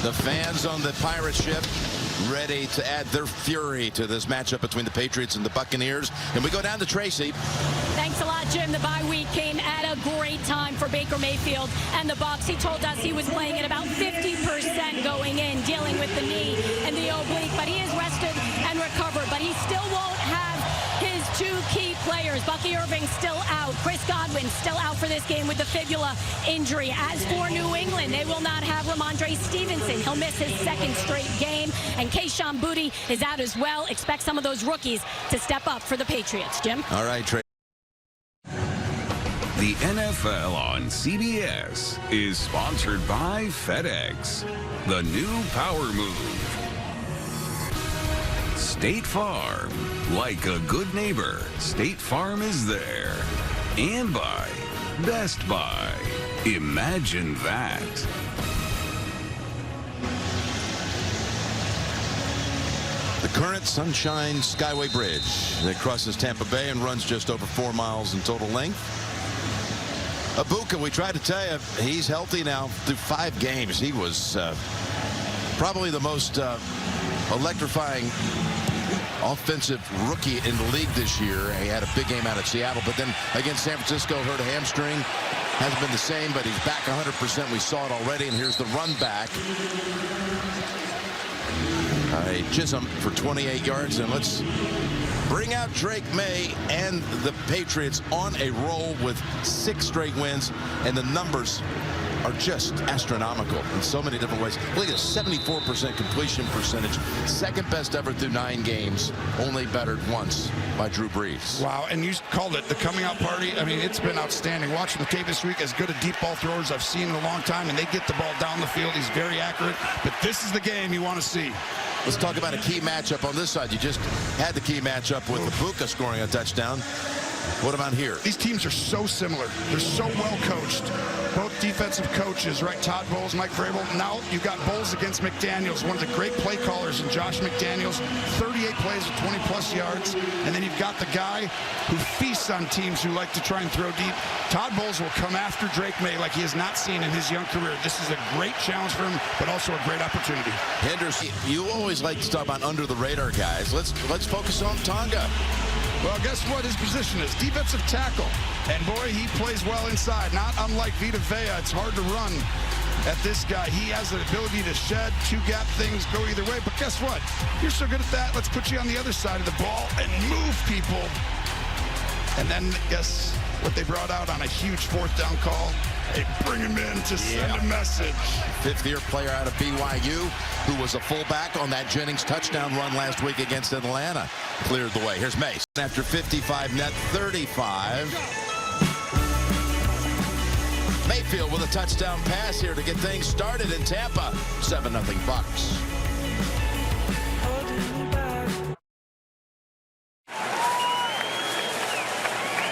The fans on the pirate ship ready to add their fury to this matchup between the Patriots and the Buccaneers. And we go down to Tracy. Thanks a lot, Jim. The bye week came at a great time for Baker Mayfield and the Bucs. He told us he was playing at about 50% going in, dealing with the knee and the oblique, but he is rested and recovered. But he still won't have his two key players. Bucky Irving still out. Chris Godwin still out for this game with the fibula injury. As for New England, they will not have Ramondre Stevenson. He'll miss his second straight game. And Kayshon Boutte is out as well. Expect some of those rookies to step up for the Patriots. Jim? All right, Trey. The NFL on CBS is sponsored by FedEx, the new power move. State Farm, like a good neighbor, State Farm is there. And by Best Buy. Imagine that. The current Sunshine Skyway Bridge that crosses Tampa Bay and runs just over 4 miles in total length. Ibuka, we tried to tell you, he's healthy now through 5 games. He was probably the most electrifying offensive rookie in the league this year. He had a big game out at Seattle, but then against San Francisco, hurt a hamstring. Hasn't been the same, but he's back 100%. We saw it already, and here's the run back. Chisholm for 28 yards, and let's bring out Drake May and the Patriots on a roll with 6 straight wins, and the numbers are just astronomical in so many different ways. Look at a 74% completion percentage, second best ever through 9 games, only bettered once by Drew Brees. Wow, and you called it the coming out party. I mean, it's been outstanding. Watching the tape this week, as good a deep ball thrower as I've seen in a long time, and they get the ball down the field. He's very accurate, but this is the game you want to see. Let's talk about a key matchup on this side. You just had the key matchup with Ibuka scoring a touchdown. What about here? These teams are so similar. They're so well coached. Both defensive coaches, right? Todd Bowles, Mike Vrabel. Now you've got Bowles against McDaniels, one of the great play callers in Josh McDaniels. 38 plays with 20-plus yards. And then you've got the guy who feasts on teams who like to try and throw deep. Todd Bowles will come after Drake May like he has not seen in his young career. This is a great challenge for him, but also a great opportunity. Henderson, you always like to talk about under-the-radar guys. Let's focus on Tonga. Well, guess what his position is? Defensive tackle. And boy, he plays well inside. Not unlike Vita Vea. It's hard to run at this guy. He has the ability to shed, two-gap things, go either way. But guess what? You're so good at that. Let's put you on the other side of the ball and move people. And then guess what they brought out on a huge 4th down call? They bring him in to send a message. 5th-year player out of BYU who was a fullback on that Jennings touchdown run last week against Atlanta. Cleared the way. Here's Mace. After 55, net 35. Mayfield with a touchdown pass here to get things started in Tampa. 7-0 Bucs.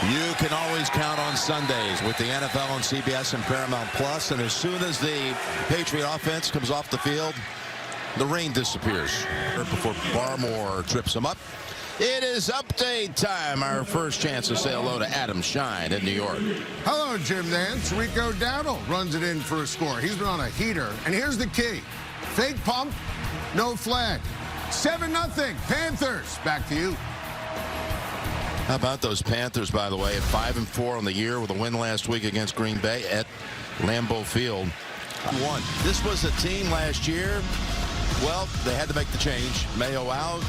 You can always count on Sundays with the NFL on CBS and Paramount Plus, and as soon as the Patriot offense comes off the field, the rain disappears. Before Barmore trips him up, it is update time. Our first chance to say hello to Adam Shine in New York. Hello, Jim Nance. Rico Dowdle runs it in for a score. He's been on a heater, and here's the key. Fake pump, no flag. 7-0 Panthers. Back to you. How about those Panthers, by the way, at 5-4 on the year with a win last week against Green Bay at Lambeau Field. This was a team last year. Well, they had to make the change. Mayo out,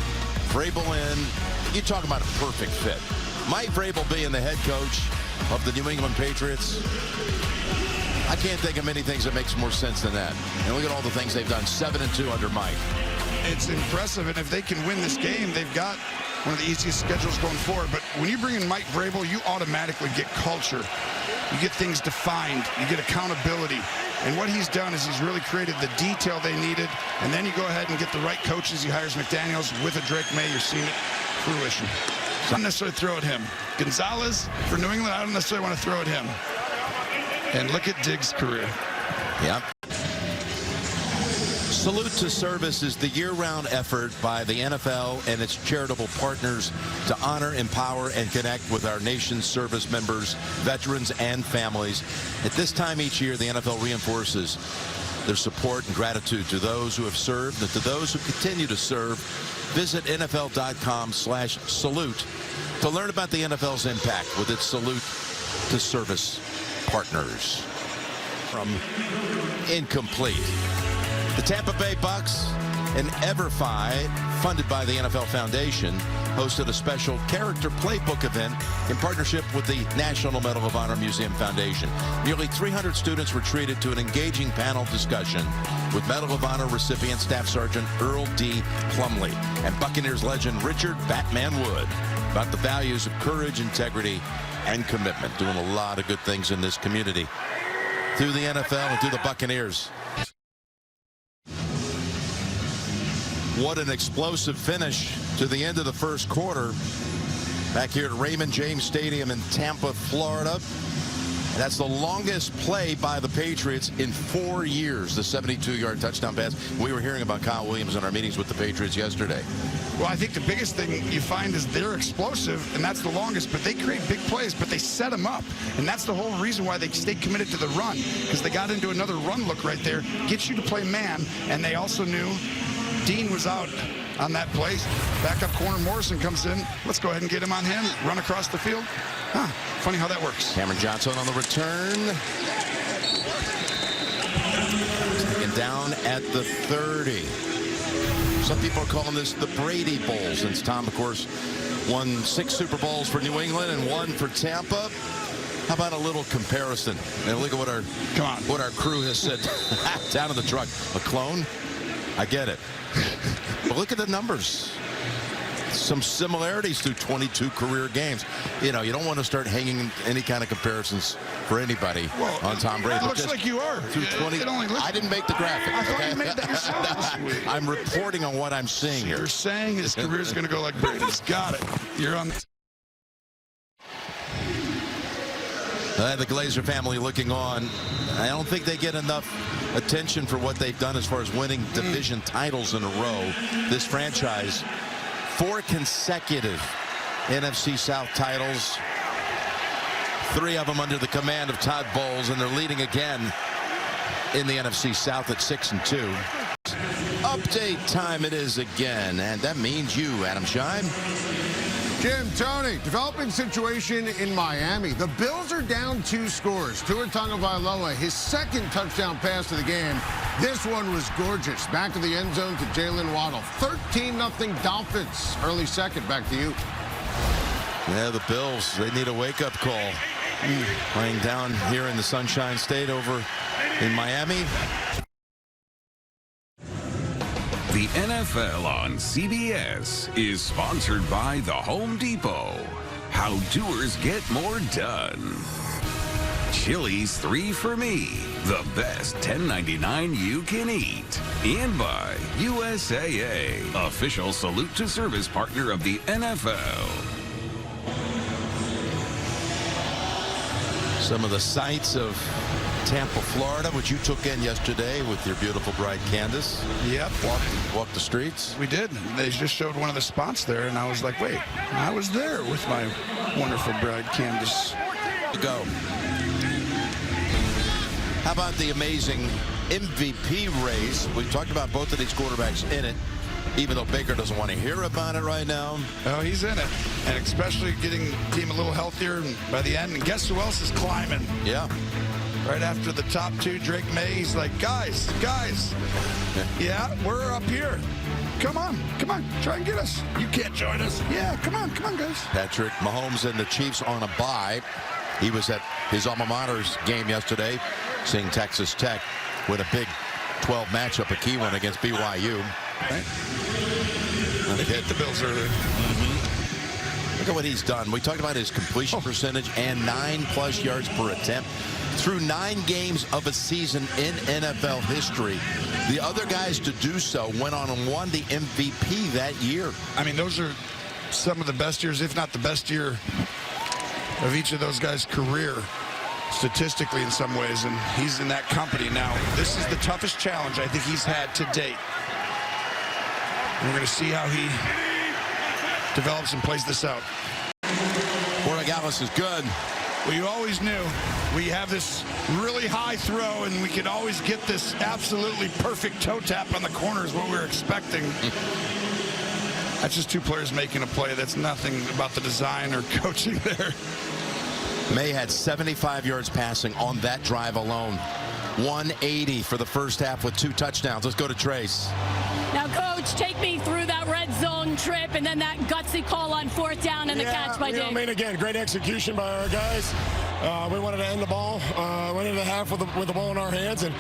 Vrabel in. You talk about a perfect fit. Mike Vrabel being the head coach of the New England Patriots, I can't think of many things that makes more sense than that. And look at all the things they've done. 7-2 under Mike. It's impressive, and if they can win this game, they've got one of the easiest schedules going forward. But when you bring in Mike Vrabel, you automatically get culture. You get things defined. You get accountability. And what he's done is he's really created the detail they needed. And then you go ahead and get the right coaches. He hires McDaniels with a Drake May. You're seeing it fruition. So I don't necessarily throw at him. Gonzalez for New England, I don't necessarily want to throw at him. And look at Diggs' career. Yep. Salute to Service is the year-round effort by the NFL and its charitable partners to honor, empower, and connect with our nation's service members, veterans, and families. At this time each year, the NFL reinforces their support and gratitude to those who have served and to those who continue to serve. Visit NFL.com/salute to learn about the NFL's impact with its salute to service partners. From incomplete. The Tampa Bay Bucks and EverFi, funded by the NFL Foundation, hosted a special character playbook event in partnership with the National Medal of Honor Museum Foundation. Nearly 300 students were treated to an engaging panel discussion with Medal of Honor recipient Staff Sergeant Earl D. Plumley and Buccaneers legend Richard Batman Wood about the values of courage, integrity, and commitment. Doing a lot of good things in this community through the NFL and through the Buccaneers. What an explosive finish to the end of the first quarter back here at Raymond James Stadium in Tampa, Florida. That's the longest play by the Patriots in 4 years, the 72-yard touchdown pass. We were hearing about Kyle Williams in our meetings with the Patriots yesterday. Well, I think the biggest thing you find is they're explosive, and that's the longest, but they create big plays, but they set them up. And that's the whole reason why they stay committed to the run, because they got into another run look right there, gets you to play man, and they also knew Dean was out on that play. Backup corner Morrison comes in. Let's go ahead and get him on him, run across the field. Funny how that works. Cameron Johnson on the return. Taken down at the 30. Some people are calling this the Brady Bowl, since Tom, of course, won 6 Super Bowls for New England and 1 for Tampa. How about a little comparison? And look at what our crew has said down in the truck. A clone? I get it. But look at the numbers. Some similarities through 22 career games. You know, you don't want to start hanging any kind of comparisons for anybody on Tom Brady. It looks like you are. Through 20. I didn't make the graphic. I thought you made that yourself. I'm reporting on what I'm seeing here. You're saying his career is going to go like Brady's. Got it. You're on. The Glazer family looking on. I don't think they get enough attention for what they've done as far as winning division titles in a row. This franchise, 4 consecutive NFC South titles, 3 of them under the command of Todd Bowles, and they're leading again in the NFC South at 6-2. Update time it is again, and that means you, Adam Schein. Jim, Tony, developing situation in Miami. The Bills are down 2 scores. Tua Tagovailoa, his second touchdown pass of the game. This one was gorgeous. Back to the end zone to Jalen Waddle. 13-0 Dolphins. Early second. Back to you. Yeah, the Bills, they need a wake-up call. Playing down here in the Sunshine State over in Miami. The NFL on CBS is sponsored by The Home Depot. How doers get more done. Chili's 3 for Me, the best $10.99 you can eat. And by USAA, official salute to service partner of the NFL. Some of the sights of Tampa, Florida, which you took in yesterday with your beautiful bride, Candace. Yep. Walked the streets. We did. They just showed one of the spots there, and I was like, wait, I was there with my wonderful bride, Candace. Go. How about the amazing MVP race? We've talked about both of these quarterbacks in it, even though Baker doesn't want to hear about it right now. Oh, he's in it, and especially getting the team a little healthier by the end. And guess who else is climbing? Yeah. Right after the top 2, Drake May, he's like, guys, yeah, we're up here. Come on, try and get us. You can't join us. Yeah, come on, guys. Patrick Mahomes and the Chiefs on a bye. He was at his alma mater's game yesterday, seeing Texas Tech win a Big 12 matchup, a key one against BYU. Right. They beat the Bills earlier. Look at what he's done. We talked about his completion percentage and 9+ yards per attempt. Through 9 games of a season in NFL history. The other guys to do so went on and won the MVP that year. I mean, those are some of the best years, if not the best year of each of those guys' career, statistically in some ways, and he's in that company now. This is the toughest challenge I think he's had to date. We're going to see how he develops and plays this out. Borregales is good. We always knew we have this really high throw, and we could always get this absolutely perfect toe tap on the corner is what we were expecting. That's just two players making a play. That's nothing about the design or coaching there. May had 75 yards passing on that drive alone. 180 for the first half with 2 touchdowns. Let's go to Trace. Now, Coach, take me through that red zone trip and then that gutsy call on 4th down and the catch by Diggs. I mean, again, great execution by our guys. We wanted to end the ball, went into the half with the ball in our hands, and,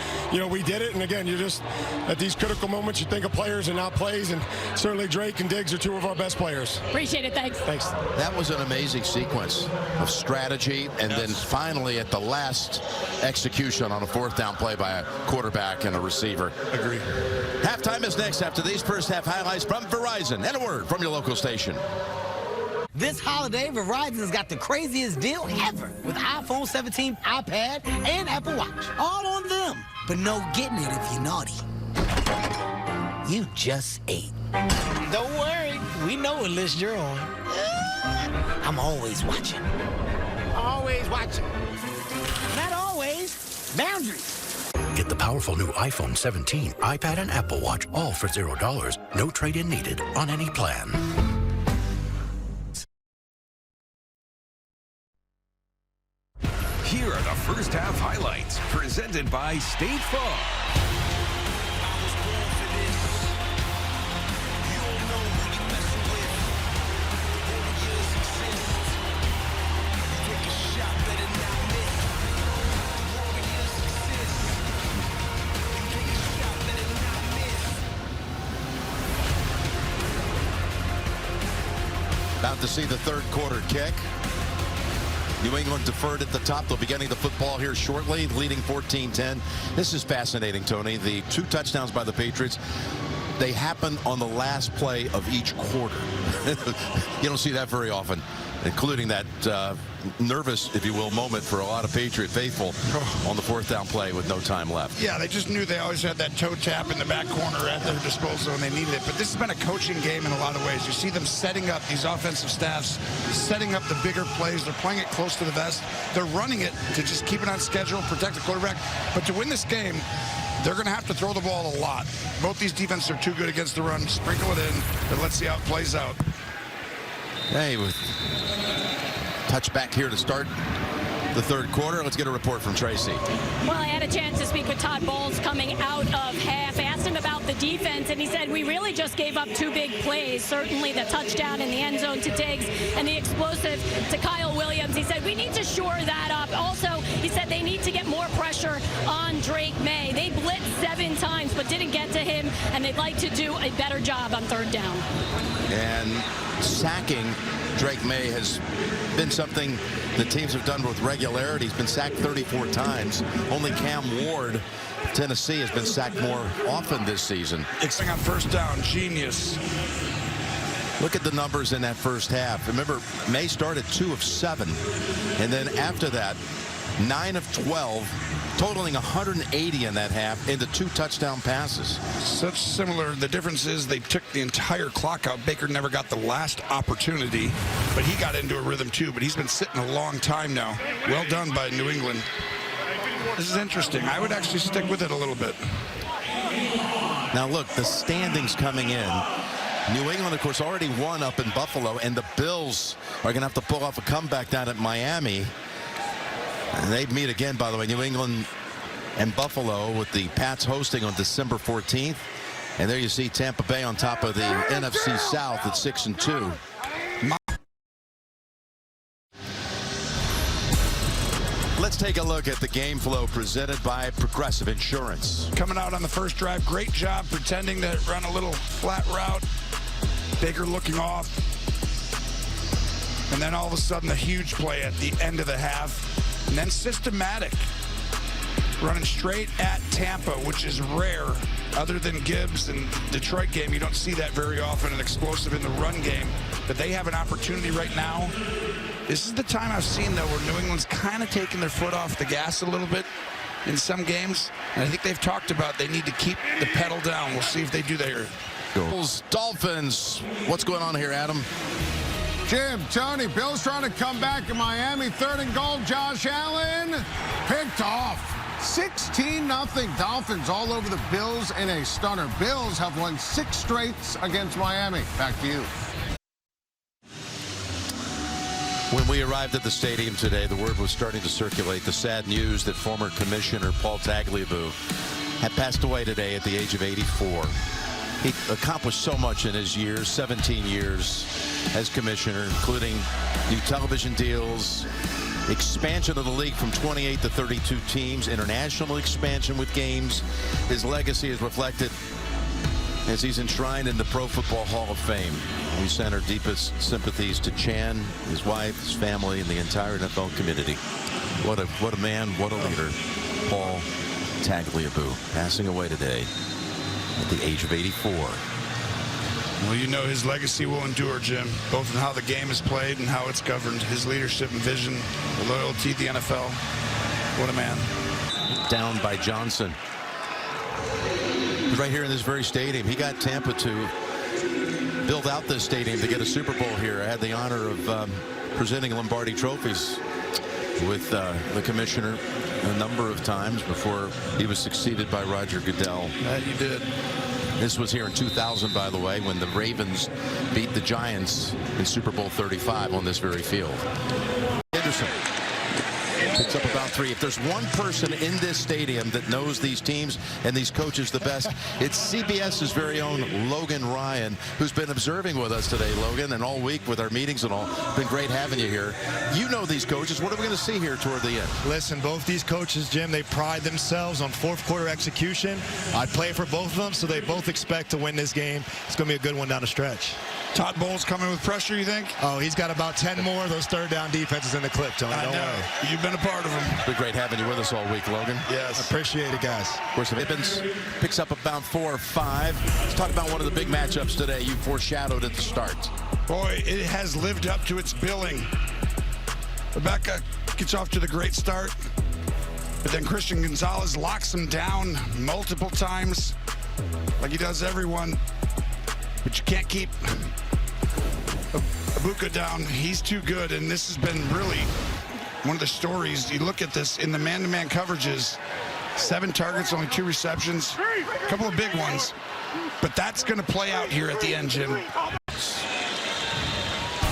we did it. And, again, you're just, at these critical moments, you think of players and not plays, and certainly Drake and Diggs are 2 of our best players. Appreciate it. Thanks. Thanks. That was an amazing sequence of strategy, and then finally at the last execution on a 4th down play by a quarterback and a receiver. Agree. Halftime is next after these first half highlights from Verizon and a word from your local station. This holiday, Verizon's got the craziest deal ever with iPhone 17, iPad, and Apple Watch. All on them. But no getting it if you're naughty. You just ate. Don't worry. We know what list you're on. I'm always watching. Always watching. Not always. Boundaries. Get the powerful new iPhone 17, iPad, and Apple Watch all for $0. No trade-in needed on any plan. Here are the first half highlights presented by State Farm. About to see the 3rd quarter kick. New England deferred at the top. They'll be getting the football here shortly, leading 14-10. This is fascinating, Tony. The 2 touchdowns by the Patriots, they happen on the last play of each quarter. You don't see that very often, including that nervous, if you will, moment for a lot of Patriot faithful on the 4th down play with no time left. Yeah, they just knew they always had that toe tap in the back corner at their disposal when they needed it. But this has been a coaching game in a lot of ways. You see them setting up, these offensive staffs, setting up the bigger plays. They're playing it close to the vest. They're running it to just keep it on schedule, protect the quarterback. But to win this game, they're going to have to throw the ball a lot. Both these defenses are too good against the run. Sprinkle it in, but let's see how it plays out. Hey, with touchback here to start the 3rd quarter. Let's get a report from Tracy. Well, I had a chance to speak with Todd Bowles coming out of half. I asked him about the defense, and he said, we really just gave up 2 big plays. Certainly the touchdown in the end zone to Diggs and the explosive to Kyle Williams. He said, we need to shore that up. Also, he said they need to get more pressure on Drake May. They blitzed 7 times, but didn't get to him, and they'd like to do a better job on 3rd down. And sacking Drake May has been something the teams have done with regularity. He's been sacked 34 times. Only Cam Ward, Tennessee, has been sacked more often this season. On 1st down, genius. Look at the numbers in that first half. Remember, May started 2 of 7. And then after that, 9 of 12, totaling 180 in that half into 2 touchdown passes. Such similar. The difference is they took the entire clock out. Baker never got the last opportunity, but he got into a rhythm too. But he's been sitting a long time now. Well done by New England. This is interesting. I would actually stick with it a little bit. Now look, the standings coming in. New England, of course, already won up in Buffalo, and the Bills are going to have to pull off a comeback down at Miami. And they meet again, by the way, New England and Buffalo, with the Pats hosting on December 14th. And there you see Tampa Bay on top of the NFC South at 6-2. Let's take a look at the game flow presented by Progressive Insurance. Coming out on the first drive, great job pretending to run a little flat route. Baker looking off. And then all of a sudden, the huge play at the end of the half. And then systematic, running straight at Tampa, which is rare. Other than Gibbs and Detroit game, you don't see that very often, an explosive in the run game. But they have an opportunity right now. This is the time I've seen, though, where New England's kind of taking their foot off the gas a little bit in some games. And I think they've talked about they need to keep the pedal down. We'll see if they do that here. Dolphins, what's going on here, Adam? Jim, Tony, Bills trying to come back in Miami. 3rd and goal. Josh Allen picked off. 16-0. Dolphins all over the Bills in a stunner. Bills have won 6 straights against Miami. Back to you. When we arrived at the stadium today, the word was starting to circulate, the sad news that former Commissioner Paul Tagliabue had passed away today at the age of 84. He accomplished so much in his years, 17 years as commissioner, including new television deals, expansion of the league from 28 to 32 teams, international expansion with games. His legacy is reflected as he's enshrined in the Pro Football Hall of Fame. We send our deepest sympathies to Chan, his wife, his family, and the entire NFL community. What a man, what a leader. Paul Tagliabue passing away today at the age of 84. Well, you know his legacy will endure, Jim, both in how the game is played and how it's governed. His leadership and vision, the loyalty to the NFL. What a man. Down by Johnson. Right here in this very stadium. He got Tampa to build out this stadium to get a Super Bowl here. I had the honor of presenting Lombardi trophies with the commissioner a number of times before he was succeeded by Roger Goodell. That you did. This was here in 2000, by the way, when the Ravens beat the Giants in Super Bowl 35 on this very field. Anderson picks up about 3. If there's one person in this stadium that knows these teams and these coaches the best, it's CBS's very own Logan Ryan, who's been observing with us today, Logan, and all week with our meetings and all. Been great having you here. You know these coaches. What are we going to see here toward the end? Listen, both these coaches, Jim, they pride themselves on fourth quarter execution. I play for both of them, so they both expect to win this game. It's going to be a good one down the stretch. Todd Bowles coming with pressure, you think? Oh, he's got about 10 more of those third down defenses in the clip, Tony. I know. You've been a part of them. It's been great having you with us all week, Logan. Yes. Appreciate it, guys. Of course, Ibbins picks up about 4 or 5. Let's talk about one of the big matchups today you foreshadowed at the start. Boy, it has lived up to its billing. Rebecca gets off to the great start, but then Christian Gonzalez locks him down multiple times, like he does everyone. But you can't keep Ibuka down. He's too good, and this has been really one of the stories. You look at this in the man-to-man coverages, 7 targets, only 2 receptions, a couple of big ones. But that's going to play out here at the end, Jim.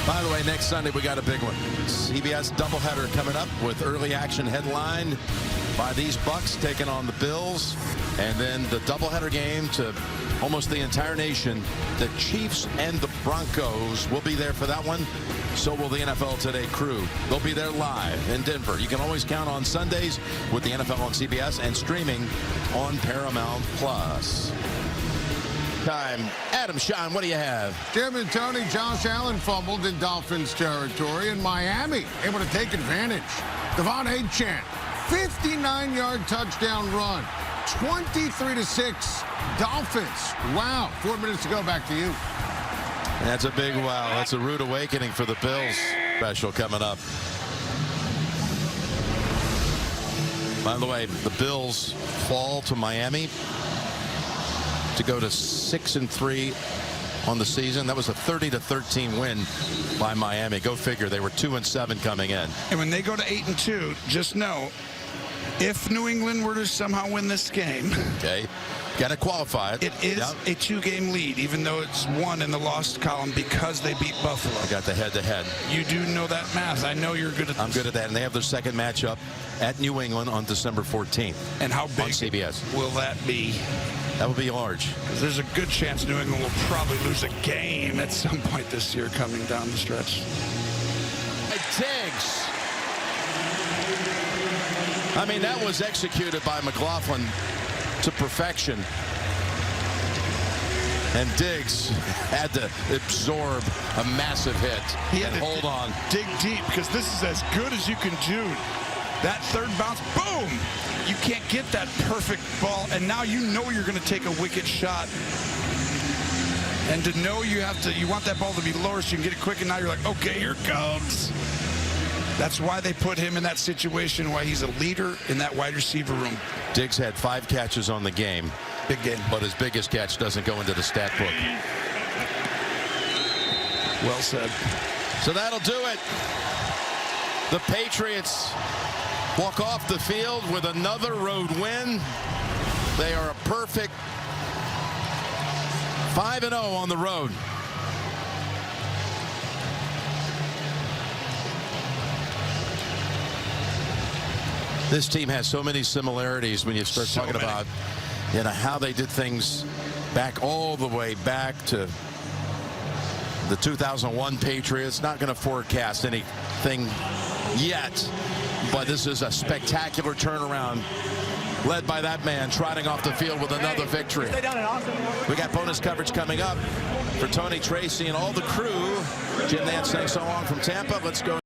By the way, next Sunday we got a big one. CBS doubleheader coming up with early action headlined by these Bucks taking on the Bills. And then the doubleheader game to almost the entire nation. The Chiefs and the Broncos will be there for that one. So will the NFL Today crew. They'll be there live in Denver. You can always count on Sundays with the NFL on CBS and streaming on Paramount Plus. Time. Adam Schein, what do you have? Jim and Tony, Josh Allen fumbled in Dolphins territory, and Miami able to take advantage. Devon Achane, 59-yard touchdown run, 23-6 Dolphins. Wow. 4 minutes to go. Back to you. That's a big wow. That's a rude awakening for the Bills special coming up. By the way, the Bills fall to Miami to go to 6-3 on the season. That was a 30-13 win by Miami. Go figure. They were 2-7 coming in. And when they go to 8-2, just know, if New England were to somehow win this game, okay, got to qualify it. It is a 2-game lead, even though it's 1 in the lost column because they beat Buffalo. I got the head-to-head. You do know that math. I know you're good at this. I'm good at that. And they have their second matchup at New England on December 14th. And how big on CBS will that be? That will be large. Because there's a good chance New England will probably lose a game at some point this year coming down the stretch. Diggs. I mean, that was executed by McLaughlin to perfection. And Diggs had to absorb a massive hit. He had and to hold on. Dig deep, because this is as good as you can do. That third bounce, boom! You can't get that perfect ball, and now you know you're going to take a wicked shot. And to know you want that ball to be lower so you can get it quick, and now you're like, okay, here it comes. That's why they put him in that situation, why he's a leader in that wide receiver room. Diggs had 5 catches on the game. Big game. But his biggest catch doesn't go into the stat book. Well said. So that'll do it. The Patriots walk off the field with another road win. They are a perfect 5-0 on the road. This team has so many similarities when you start talking about how they did things back all the way back to the 2001 Patriots. Not going to forecast anything yet, but this is a spectacular turnaround led by that man trotting off the field with another victory. We got bonus coverage coming up for Tony Tracy and all the crew. Jim Nantz saying so long from Tampa. Let's go.